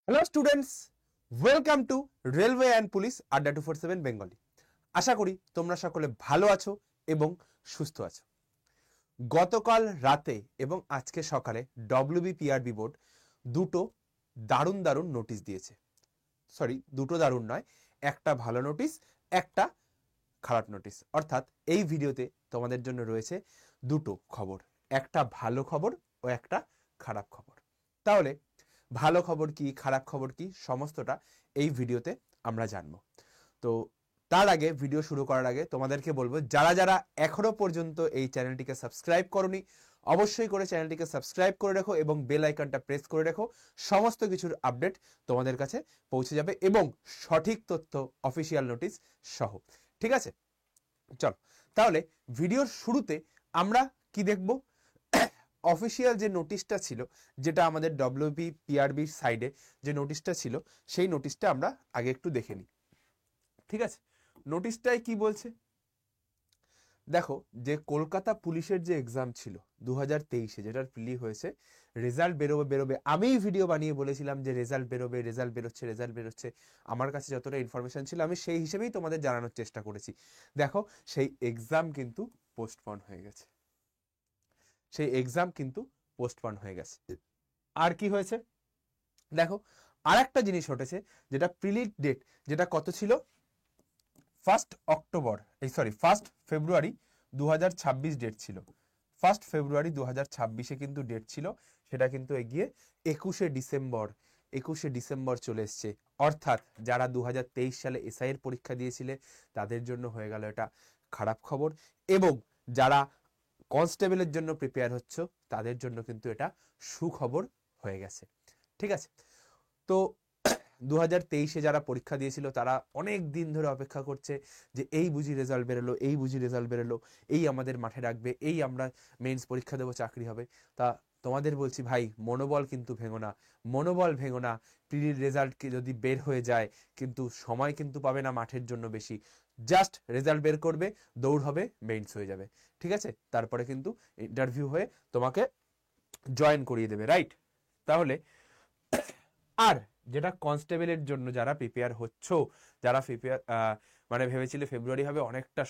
Hello students, welcome to railway and police আড্ডা 247 Bengali. আশা করি তোমরা সকলে ভালো আছো এবং সুস্থ আছো। গতকাল রাতে এবং আজকে সকালে ডব্লিউবিপিআরবি বোর্ড দুটো দারুণ দারুণ নোটিশ দিয়েছে। সরি, দুটো দারুণ নয়, একটা ভালো নোটিশ, একটা খারাপ নোটিশ। অর্থাৎ এই ভিডিওতে তোমাদের জন্য রয়েছে দুটো খবর, একটা ভালো খবর ও একটা খারাপ খবর। তাহলে ভালো খবর কি, খারাপ খবর কি, সমস্তটা এই ভিডিওতে আমরা জানবো। তো তার আগে, ভিডিও শুরু করার আগে তোমাদেরকে বলবো, যারা যারা এখনো পর্যন্ত এই চ্যানেলটিকে সাবস্ক্রাইব করোনি, অবশ্যই করে চ্যানেলটিকে সাবস্ক্রাইব করে রেখো এবং বেল আইকনটা প্রেস করে রেখো। সমস্ত কিছুর আপডেট তোমাদের কাছে পৌঁছে যাবে এবং সঠিক তথ্য, অফিসিয়াল নোটিশ সহ। ঠিক আছে, চলো তাহলে ভিডিওর শুরুতে আমরা কি দেখব। অফিসিয়াল যে নোটিশটা ছিল, যেটা আমাদের ডব্লিউবিপিআরবির সাইডে যে নোটিশটা ছিল, সেই নোটিশটা আমরা আগে একটু দেখে নিই। ঠিক আছে, নোটিশটাই কি বলছে দেখো। যে কলকাতা পুলিশের যে এক্সাম ছিল 2023-এ, যেটার প্রিলি হয়েছে, রেজাল্ট বেরোবে বেরোবে, আমিই ভিডিও বানিয়ে বলেছিলাম যে রেজাল্ট বেরোবে, রেজাল্ট বেরোচ্ছে, রেজাল্ট বেরোচ্ছে। আমার কাছে যতটা ইনফরমেশন ছিল আমি সেই হিসেবেই তোমাদের জানানোর চেষ্টা করেছি। দেখো, সেই এক্সাম কিন্তু পোস্টপন হয়ে গেছে। সেই এক্সাম কিন্তু পোস্টপন হয়ে গেছে। আর কি হয়েছে দেখো, আর একটা জিনিস ঘটেছে, যেটা প্রিলিট ডেট, যেটা কত ছিল, 1 ফেব্রুয়ারি 2026 ডেট ছিল। 1 ফেব্রুয়ারি 2026-এ কিন্তু ডেট ছিল, সেটা কিন্তু এগিয়ে 21শে ডিসেম্বর চলে এসছে। অর্থাৎ যারা 2023 সালে এসআই এর পরীক্ষা দিয়েছিলে তাদের জন্য হয়ে গেল এটা খারাপ খবর, এবং যারা কনস্টেবলের জন্য প্রিপেয়ার হচ্ছ তাদের জন্য কিন্তু এটা সুখবর হয়ে গেছে। ঠিক আছে, তো 2023-এ যারা পরীক্ষা দিয়েছিল তারা অনেক দিন ধরে অপেক্ষা করছে যে এই বুঝি রেজাল্ট বেরোলো, এই বুঝি রেজাল্ট বেরোলো, এই আমাদের মাঠে রাখবে, এই আমরা মেন্স পরীক্ষা দেবো, চাকরি হবে। তা তোমাদের বলছি ভাই, মনোবল কিন্তু ভেঙো না, মনোবল ভেঙো না। প্রিলির রেজাল্ট যদি বের হয়ে যায়, কিন্তু সময় কিন্তু পাবে না মাঠের জন্য বেশি। জাস্ট রেজাল্ট বের করবে, দৌড় হবে, মেইনস হয়ে যাবে। ঠিক আছে, তারপরে কিন্তু ইন্টারভিউ হয়ে তোমাকে জয়েন করিয়ে দেবে, রাইট? তাহলে আর যেটা কনস্টেবলের জন্য যারা প্রিপেয়ার হচ্ছ, যারা প্রিপেয়ার মানে ভেবেছিলে ফেব্রুয়ারি হবে, অনেকটা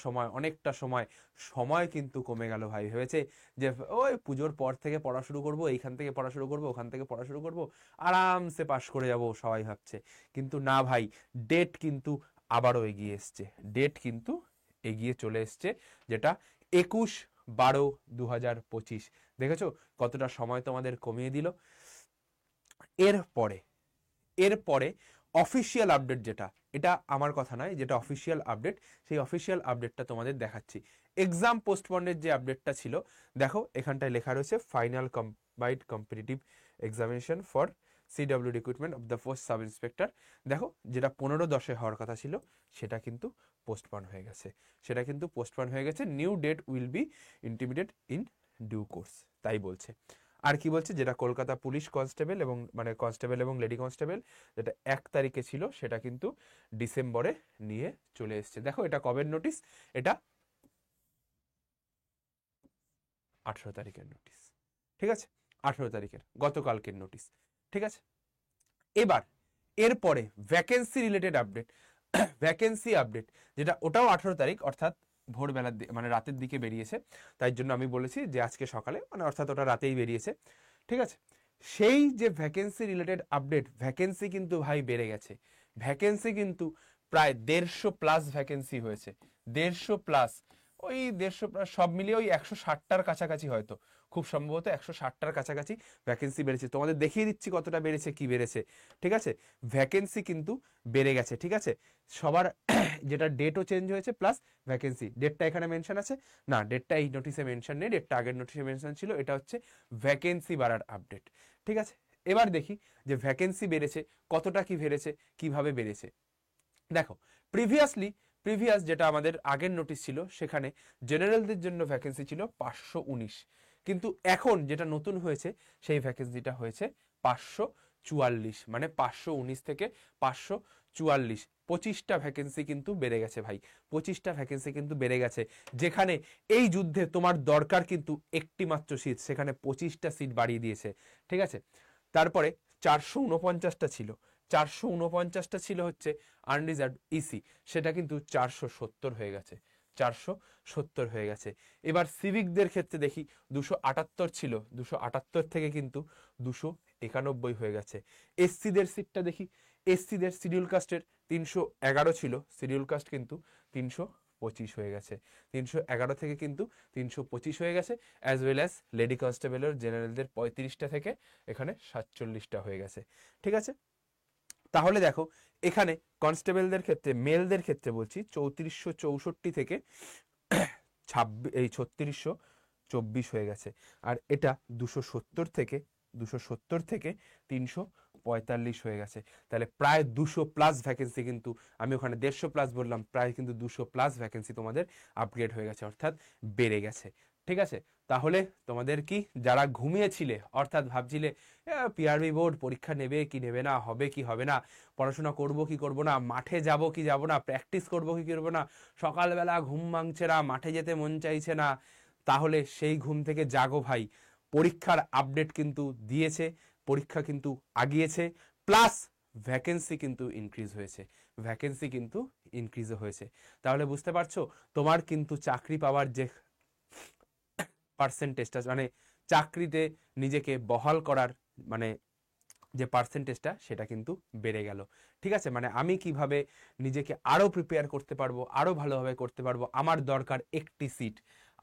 সময় সময় কিন্তু কমে গেল ভাই। ভেবেছে যে ওই পুজোর পর থেকে পড়া শুরু করব, এইখান থেকে পড়া শুরু করব, ওখান থেকে পড়া শুরু করব, আরামসে পাশ করে যাব, সবাই ভাবছে। কিন্তু না ভাই, ডেট কিন্তু আবারও এগিয়ে এসছে, ডেট কিন্তু এগিয়ে চলে এসছে, যেটা 21/12/2025। দেখেছো কতটা সময় তোমাদের কমিয়ে দিল। এরপরে অফিসিয়াল আপডেট, যেটা এটা আমার কথা নয়, যেটা অফিসিয়াল আপডেট, সেই অফিসিয়াল আপডেটটা তোমাদের দেখাচ্ছি। এক্সাম পোস্টপন্ডের যে আপডেটটা ছিল, দেখো এখানটায় লেখা রয়েছে final combined competitive examination for CW recruitment of the post sub inspector. দেখো, যেটা 15/10-এ হওয়ার কথা ছিল সেটা কিন্তু পোস্টপন হয়ে গেছে, new date will be intimidate in due course, তাই বলছে। আর কি বলছে, যেটা কলকাতা পুলিশ কনস্টেবল এবং কনস্টেবল এবং লেডি কনস্টেবল, যেটা 1 তারিখে ছিল, সেটা কিন্তু ডিসেম্বরে নিয়ে চলে এসছে। দেখো এটা কবের নোটিশ, এটা 18 তারিখের নোটিশ। ঠিক আছে, 18 তারিখের, গতকালকের নোটিশ। ঠিক আছে, এরপরে vacancy related update, vacancy update, যেটা ওটাও 18 তারিখ, অর্থাৎ ভোরবেলার রাতের দিকে বেরিয়েছে। তাই জন্য আমি বলেছি যে আজকে সকালে, অর্থাৎ ওটা রাতেই বেরিয়েছে। ঠিক আছে, সেই যে ভ্যাকেন্সি রিলেটেড আপডেট, ভ্যাকেন্সি কিন্তু ভাই বেড়ে গেছে। ভ্যাকেন্সি কিন্তু প্রায় 150+ ভ্যাকেন্সি হয়েছে, 150+। ওই 150+, সব মিলিয়ে ওই 160টার কাছাকাছি, হয়তো খুব সম্ভবত 160টার কাছাকাছি ভ্যাকেন্সি বেড়েছে। তোমাদের দেখিয়ে দিচ্ছি কতটা বেড়েছে, কি বেড়েছে। ঠিক আছে, ভ্যাকেন্সি কিন্তু বেড়ে গেছে। ঠিক আছে, সবার যেটা ডেটও চেঞ্জ হয়েছে, প্লাস ভ্যাকেন্সি ডেটটা এখানে মেনশন আছে না, ডেটটা এই নোটিশে মেনশন নেই, ডেটটা আগের নোটিশে মেনশন ছিল। এটা হচ্ছে ভ্যাকেন্সি বাড়ার আপডেট। ঠিক আছে, এবার দেখি যে ভ্যাকেন্সি বেড়েছে, কতটা কি বেড়েছে, কিভাবে বেড়েছে। দেখো, প্রিভিয়াস যেটা আমাদের আগের নোটিশ ছিল, সেখানে জেনারেলদের জন্য ভ্যাকেন্সি ছিল 519, কিন্তু এখন যেটা নতুন হয়েছে, সেই ভ্যাকেন্সিটা হয়েছে 544, মানে 519 থেকে 544, 25টা ভ্যাকেন্সি কিন্তু বেড়ে গেছে ভাই, 25টা ভ্যাকেন্সি কিন্তু বেড়ে গেছে। যেখানে এই যুদ্ধে তোমার দরকার কিন্তু একটি মাত্র সিট, সেখানে 25টা সিট বাড়িয়ে দিয়েছে। ঠিক আছে, তারপরে 449টা ছিল, 449টা ছিল হচ্ছে আনরিজার্ভ ইসি, সেটা কিন্তু 470 হয়ে গেছে, 470 হয়ে গেছে। এবার সিভিকদের ক্ষেত্রে দেখি 278 ছিল, 278 থেকে কিন্তু 291 হয়ে গেছে। এসসিদের সিটটা দেখি, এসসিদের শিডিউল কাস্টের 311 ছিল, শিডিউল কাস্ট কিন্তু 325 হয়ে গেছে, 311 থেকে কিন্তু 325 হয়ে গেছে। অ্যাজ ওয়েল অ্যাজ লেডি কনস্টেবলের জেনারেলদের 35টা থেকে এখানে 47টা হয়ে গেছে। ঠিক আছে, তাহলে দেখো এখানে কনস্টেবলদের ক্ষেত্রে, মেলদের ক্ষেত্রে বলছি 3464 থেকে 3624 হয়ে গেছে, আর এটা 270 থেকে 345 হয়ে গেছে। তাহলে প্রায় 200+ ভ্যাকেন্সি, কিন্তু আমি ওখানে 150+ বললাম, প্রায় কিন্তু 200+ ভ্যাকেন্সি তোমাদের আপগ্রেড হয়ে গেছে, অর্থাৎ বেড়ে গেছে। ঠিক আছে, তাহলে তোমাদের কি, যারা ঘুমিয়েছিলে অর্থাৎ ভাবছিলে পিআরবি বোর্ড পরীক্ষা নেবে কি নেবে না, হবে কি হবে না, পড়াশোনা করব কি করব না, মাঠে যাব কি যাব না, প্র্যাকটিস করব কি করব না, সকালবেলা ঘুম ভাঙছে না, মাঠে যেতে মন চাইছে না, তাহলে সেই ঘুম থেকে জাগো ভাই। পরীক্ষার আপডেট কিন্তু দিয়েছে, পরীক্ষা কিন্তু আগিয়েছে, প্লাস ভ্যাকেন্সি কিন্তু ইনক্রিজ হয়েছে, ভ্যাকেন্সি কিন্তু ইনক্রিজও হয়েছে। তাহলে বুঝতে পারছো তোমার কিন্তু চাকরি পাওয়ার যে পার্সেন্টেজটা, মানে চাকরিতে নিজেকে বহাল করার মানে যে পার্সেন্টেজটা, সেটা কিন্তু বেড়ে গেল। ঠিক আছে, মানে আমি কিভাবে নিজেকে আরো প্রিপেয়ার করতে পারবো, আরো ভালোভাবে করতে পারবো, আমার দরকার একটি সিট,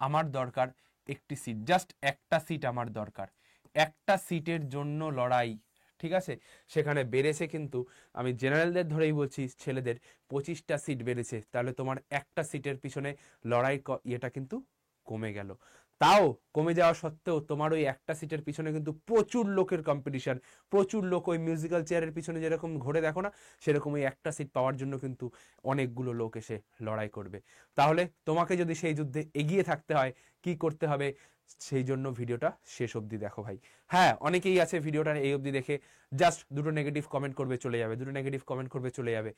আমার দরকার একটি সিট, জাস্ট একটা সিট আমার দরকার, একটা সিটের জন্য লড়াই। ঠিক আছে, সেখানে বেড়েছে কিন্তু, আমি জেনারেলদের ধরেই বলছি, ছেলেদের 25টা সিট বেড়েছে, তাহলে তোমার একটা সিটের পিছনে লড়াই ইয়েটা কিন্তু কমে গেল। তাও কমে যাওয়া সত্ত্বেও তোমার ওই একটা সিটের পিছনে কিন্তু প্রচুর লোকের কম্পিটিশন, প্রচুর লোক ওই মিউজিক্যাল চেয়ারের পিছনে যেরকম ঘুরে দেখো না, সেরকম ওই একটা সিট পাওয়ার জন্য কিন্তু অনেকগুলো লোক এসে লড়াই করবে। তাহলে তোমাকে যদি সেই যুদ্ধে এগিয়ে থাকতে হয়, কি করতে হবে, সেই জন্য ভিডিওটা শেষ অবধি দেখো ভাই। হ্যাঁ, অনেকেই আছে ভিডিওটা এই অবধি দেখে জাস্ট দুটো নেগেটিভ কমেন্ট করবে চলে যাবে, দুটো নেগেটিভ কমেন্ট করবে চলে যাবে,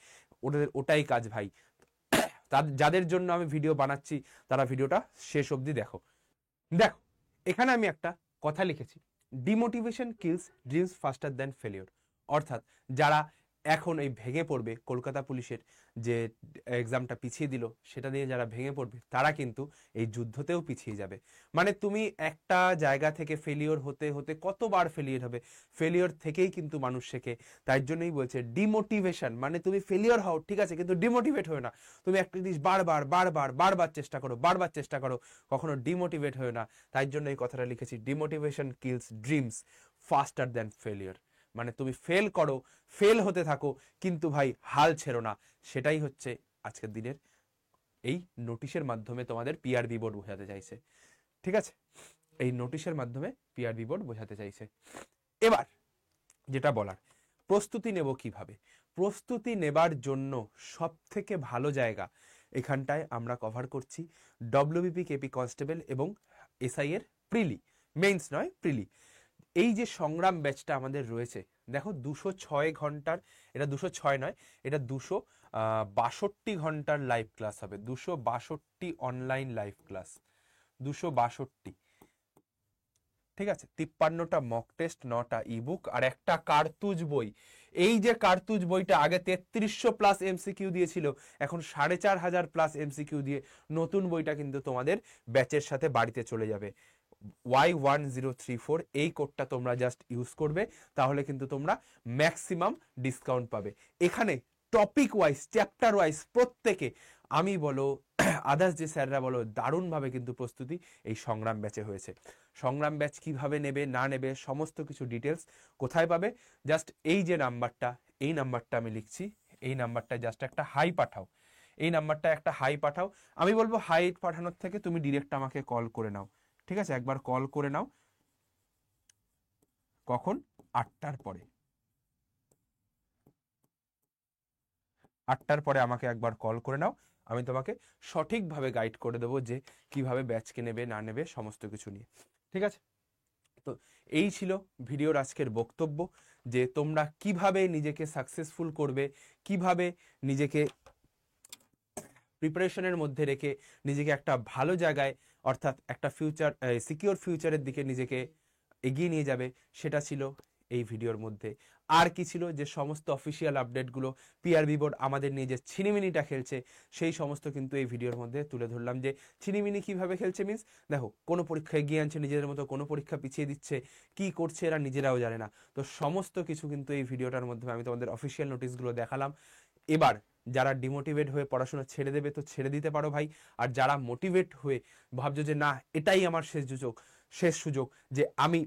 ওদের ওটাই কাজ ভাই। যাদের জন্য আমি ভিডিও বানাচ্ছি তারা ভিডিওটা শেষ অবধি দেখো। দেখো এখানে আমি একটা কথা লিখেছি, demotivation kills dreams ফাস্টার than failure. অর্থাৎ যারা এখন এই ভেঙে পড়বে, কলকাতা পুলিশের যে এক্সামটা পিছিয়ে দিল সেটা দিয়ে যারা ভেঙে পড়বে, তারা কিন্তু এই যুদ্ধতেও পিছিয়ে যাবে। মানে তুমি একটা জায়গা থেকে ফেলিওর হতে হতে কতবার ফেলিওর হবে, ফেলিওর থেকেই কিন্তু মানুষ শেখে। তাই জন্যই বলছে ডিমোটিভেশন, মানে তুমি ফেলিওর হও ঠিক আছে, কিন্তু ডিমোটিভেট হয়ে না, তুমি একটা জিনিস বারবার বারবার বারবার চেষ্টা করো, বারবার চেষ্টা করো, কখনো ডিমোটিভেট হয়ে না। তাই জন্য এই কথাটা লিখেছি, demotivation kills dreams ফাস্টার than failure. মানে তুমি ফেল করো, ফেল হতে থাকো, কিন্তু ভাই হাল ছেড়ো না। সেটাই হচ্ছে আজকের দিনের এই নোটিশের মাধ্যমে তোমাদের পিআরবি বোর্ড বোঝাতে চাইছে। ঠিক আছে, এই নোটিশের মাধ্যমে পিআরবি বোর্ড বোঝাতে চাইছে। এবার যেটা বলার, প্রস্তুতি নেব কিভাবে, প্রস্তুতি নেবার জন্য সব থেকে ভালো জায়গা এখানটায় আমরা কভার করছি ডব্লিউবিপি কেপি কনস্টেবল এবং এসআই এর প্রিলি, মেইনস নয় প্রিলি। এই যে সংগ্রাম ব্যাচটা আমাদের রয়েছে, দেখো 206 ঘন্টার, এটা 206 নয়, এটা 262 ঘন্টার লাইভ ক্লাস হবে, 262 অনলাইন লাইভ ক্লাস, 262। ঠিক আছে, 53টা মক টেস্ট, 9টা ইবুক আর একটা কার্তুজ বই। এই যে কার্তুজ বইটা আগে 3300+ এমসিকিউ দিয়েছিল, এখন 4500+ এমসিকিউ দিয়ে নতুন বইটা কিন্তু তোমাদের ব্যাচের সাথে বাড়িতে চলে যাবে। Y1034 এই কোডটা তোমরা জাস্ট ইউজ করবে, তাহলে কিন্তু তোমরা ম্যাক্সিমাম ডিসকাউন্ট পাবে। এখানে টপিক ওয়াইজ, চ্যাপ্টার ওয়াইজ প্রত্যেকে, আমি বলো আদার্স যে স্যাররা বলো, দারুণভাবে কিন্তু প্রস্তুতি এই সংগ্রাম ব্যাচে হয়েছে। সংগ্রাম ব্যাচ কিভাবে নেবে না নেবে সমস্ত কিছু ডিটেলস কোথায় পাবে, জাস্ট এই যে নাম্বারটা, এই নাম্বারটা আমি লিখছি, এই নাম্বারটা জাস্ট একটা হাই পাঠাও, এই নাম্বারটা একটা হাই পাঠাও। আমি বলবো হাই পাঠানোর থেকে তুমি ডিরেক্ট আমাকে কল করে নাও। ঠিক আছে, একবার কল করে নাও, কখন, 8টার পরে, 8টার পরে আমাকে একবার কল করে নাও, আমি তোমাকে সঠিকভাবে গাইড করে দেবো যে কিভাবে ব্যাচকে নেবে না নেবে সমস্ত কিছু নিয়ে। ঠিক আছে, তো এই ছিল ভিডিওর আজকের বক্তব্য, যে তোমরা কিভাবে নিজেকে সাকসেসফুল করবে, কিভাবে নিজেকে প্রিপারেশনের মধ্যে রেখে নিজেকে একটা ভালো জায়গায়, অর্থাৎ একটা ফিউচার, সিকিউর ফিউচারের দিকে নিজেকে এগিয়ে নিয়ে যাবে, সেটা ছিল এই ভিডিওর মধ্যে। আর কি ছিল, যে সমস্ত অফিসিয়াল আপডেটগুলো পিআরবি বোর্ড আমাদের নিয়ে যে ছিনিমিনিটা খেলছে সেই সমস্ত কিন্তু এই ভিডিওর মধ্যে তুলে ধরলাম। যে ছিনিমিনি কিভাবে খেলছে মিন্স, দেখো কোনো পরীক্ষা এগিয়ে আনছে নিজেদের মতো, কোনো পরীক্ষা পিছিয়ে দিচ্ছে, কি করছে এরা নিজেরাও জানে না। তো সমস্ত কিছু কিন্তু এই ভিডিওটার মধ্যে আমি তোমাদের অফিসিয়াল নোটিশগুলো দেখালাম। এবার যারা ডিমোটিভেট হয়ে পড়াশোনা ছেড়ে দেবে তো ছেড়ে দিতে পারো ভাই, আর যারা মোটিভেট হয়ে ভাবছো যে না এটাই আমার শেষ সুযোগ যে আমি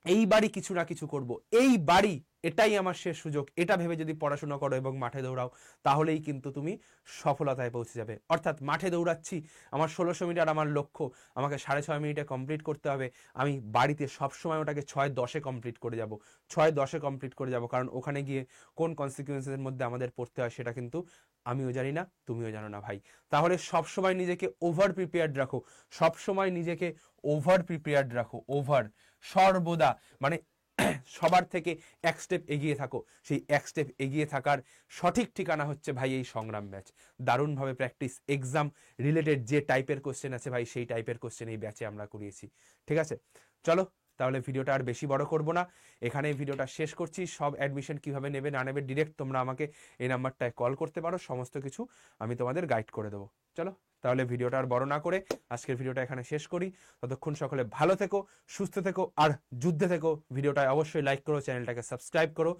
এইবারই কিছু না কিছু করব, এইবারই এটাই আমার শেষ সুযোগ, এটা ভেবে যদি পড়াশোনা করো এবং মাঠে দৌড়াও তাহলেই কিন্তু তুমি সফলতায় পৌঁছে যাবে। অর্থাৎ মাঠে দৌড়াচ্ছি, আমার 1600 মিটার আমার লক্ষ্য, আমাকে 6.5 মিনিটে কমপ্লিট করতে হবে, আমি বাড়িতে সবসময় ওটাকে 6:10-এ কমপ্লিট করে যাব, 6:10-এ কমপ্লিট করে যাব, কারণ ওখানে গিয়ে কোন কনসিকুয়েন্সের মধ্যে আমাদের পড়তে হয় সেটা কিন্তু আমিও জানি না, তুমিও জানো না ভাই। তাহলে সবসময় নিজেকে ওভার প্রিপেয়ার্ড রাখো, সবসময় নিজেকে ওভার প্রিপেয়ার্ড রাখো, ওভার, সর্বদা, মানে সবার থেকে এক স্টেপ এগিয়ে থাকো। সেই এক স্টেপ এগিয়ে থাকার সঠিক ঠিকানা হচ্ছে ভাই এই সংগ্রাম ব্যাচ। দারুণভাবে প্র্যাকটিস, এক্সাম রিলেটেড যে টাইপের কোশ্চেন আছে ভাই সেই টাইপের কোশ্চেন এই ব্যাচে আমরা করিয়েছি। ঠিক আছে, চলো তাহলে ভিডিওটা আর বেশি বড় করব না, এখানে ভিডিওটা শেষ করছি। সব অ্যাডমিশন কিভাবে নেবে না নেবে ডিরেক্ট তোমরা আমাকে এই নাম্বারটায় কল করতে পারো, সমস্ত কিছু আমি তোমাদের গাইড করে দেবো। চলো তাহলে ভিডিওটা আর বড় না করে আজকের ভিডিওটা এখানে শেষ করি। ততক্ষণ সকলে ভালো থেকো, সুস্থ থেকো আর যুদ্ধে থেকো। ভিডিওটা অবশ্যই লাইক করো, চ্যানেলটাকে সাবস্ক্রাইব করো,